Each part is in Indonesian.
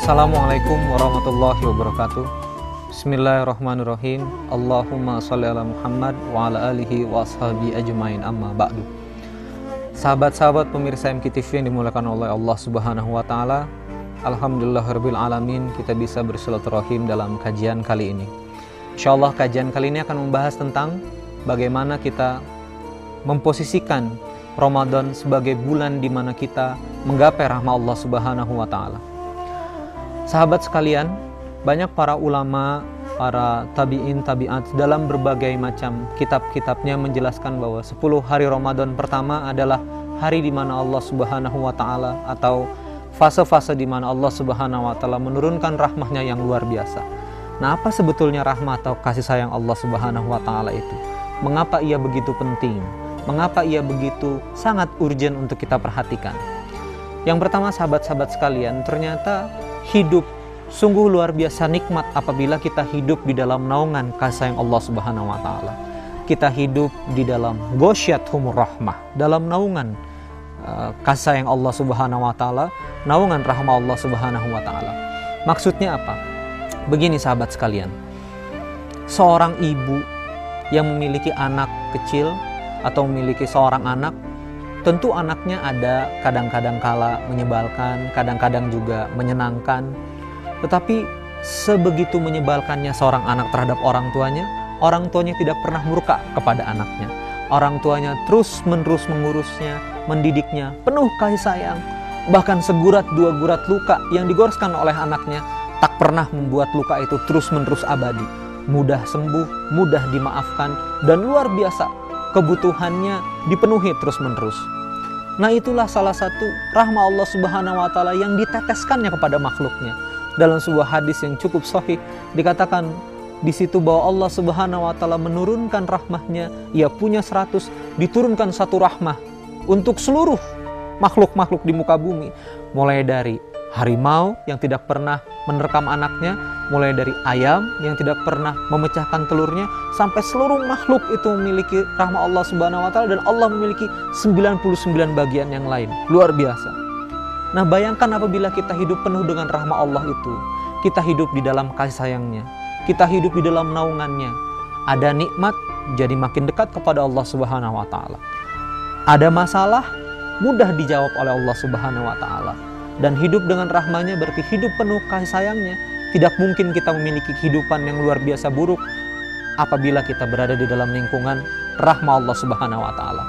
Assalamualaikum warahmatullahi wabarakatuh. Bismillahirrahmanirrahim. Allahumma sholli ala Muhammad wa ala alihi wa ashabi ajmain, amma ba'du. Sahabat-sahabat pemirsa MKTV yang dimuliakan oleh Allah Subhanahu wa taala, alhamdulillahirabbil alamin, kita bisa bersilaturahim dalam kajian kali ini. Insyaallah kajian kali ini akan membahas tentang bagaimana kita memposisikan Ramadan sebagai bulan di mana kita menggapai rahmat Allah Subhanahu wa taala. Sahabat sekalian, banyak para ulama, para tabi'in, tabi'at dalam berbagai macam kitab-kitabnya menjelaskan bahwa 10 hari Ramadan pertama adalah hari di mana Allah Subhanahu wa taala atau fase-fase di mana Allah Subhanahu wa taala menurunkan rahmahnya yang luar biasa. Nah, apa sebetulnya rahmat atau kasih sayang Allah Subhanahu wa taala itu? Mengapa ia begitu penting? Mengapa ia begitu sangat urgent untuk kita perhatikan? Yang pertama, sahabat-sahabat sekalian, ternyata hidup sungguh luar biasa nikmat apabila kita hidup di dalam naungan kasih sayang Allah Subhanahu wa taala. Kita hidup di dalam ghasyiyatuhumur rahmah, dalam naungan kasih sayang Allah Subhanahu wa taala, naungan rahmah Allah Subhanahu wa taala. Maksudnya apa? Begini sahabat sekalian. Seorang ibu yang memiliki anak kecil atau memiliki seorang anak, tentu anaknya ada kadang-kadang kala menyebalkan, kadang-kadang juga menyenangkan. Tetapi sebegitu menyebalkannya seorang anak terhadap orang tuanya tidak pernah murka kepada anaknya. Orang tuanya terus-menerus mengurusnya, mendidiknya, penuh kasih sayang. Bahkan segurat dua gurat luka yang digoreskan oleh anaknya tak pernah membuat luka itu terus-menerus abadi. Mudah sembuh, mudah dimaafkan, dan luar biasa kebutuhannya dipenuhi terus-menerus. Nah, itulah salah satu rahmat Allah Subhanahu wa taala yang diteteskannya kepada makhluknya. Dalam sebuah hadis yang cukup sahih dikatakan di situ bahwa Allah Subhanahu wa taala menurunkan rahmahnya, ia punya 100, diturunkan satu rahmah untuk seluruh makhluk-makhluk di muka bumi, mulai dari harimau yang tidak pernah menerkam anaknya, mulai dari ayam yang tidak pernah memecahkan telurnya, sampai seluruh makhluk itu memiliki rahmat Allah Subhanahu wa taala, dan Allah memiliki 99 bagian yang lain. Luar biasa. Nah, bayangkan apabila kita hidup penuh dengan rahmat Allah itu, kita hidup di dalam kasih sayangnya, kita hidup di dalam naungannya. Ada nikmat, jadi makin dekat kepada Allah Subhanahu wa taala. Ada masalah, mudah dijawab oleh Allah Subhanahu wa taala. Dan hidup dengan rahmanya berarti hidup penuh kasih sayangnya. Tidak mungkin kita memiliki kehidupan yang luar biasa buruk apabila kita berada di dalam lingkungan rahmat Allah Subhanahu wa taala.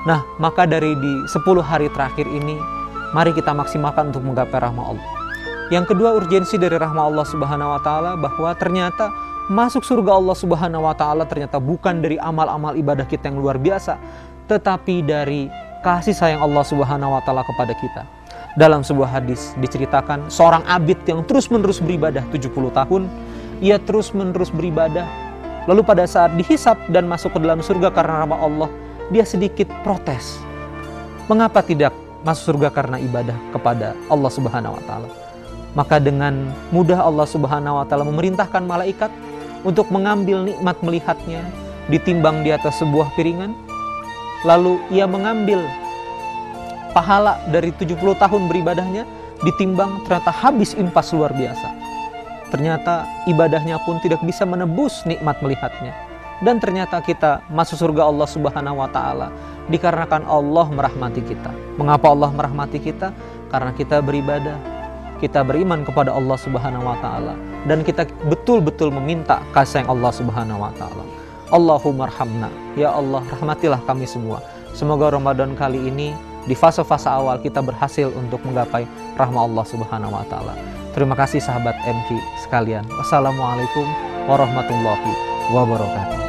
Nah, maka dari di 10 hari terakhir ini, mari kita maksimalkan untuk menggapai rahmat Allah. Yang kedua, urgensi dari rahmat Allah Subhanahu wa taala bahwa ternyata masuk surga Allah Subhanahu wa taala ternyata bukan dari amal-amal ibadah kita yang luar biasa, tetapi dari kasih sayang Allah Subhanahu wa taala kepada kita. Dalam sebuah hadis diceritakan seorang abid yang terus-menerus beribadah 70 tahun, ia terus-menerus beribadah. Lalu pada saat dihisap dan masuk ke dalam surga karena rahmat Allah, dia sedikit protes. Mengapa tidak masuk surga karena ibadah kepada Allah Subhanahu wa taala? Maka dengan mudah Allah Subhanahu wa taala memerintahkan malaikat untuk mengambil nikmat melihatnya, ditimbang di atas sebuah piringan. Lalu ia mengambil pahala dari 70 tahun beribadahnya, ditimbang ternyata habis impas luar biasa. Ternyata ibadahnya pun tidak bisa menebus nikmat melihatnya. Dan ternyata kita masuk surga Allah Subhanahu wa taala dikarenakan Allah merahmati kita. Mengapa Allah merahmati kita? Karena kita beribadah, kita beriman kepada Allah Subhanahu wa taala, dan kita betul-betul meminta kasih sayang Allah Subhanahu wa taala. Allahumma arhamna, ya Allah rahmatilah kami semua. Semoga Ramadan kali ini di fase-fase awal kita berhasil untuk menggapai rahmat Allah Subhanahu wa taala. Terima kasih sahabat MK sekalian. Wassalamualaikum warahmatullahi wabarakatuh.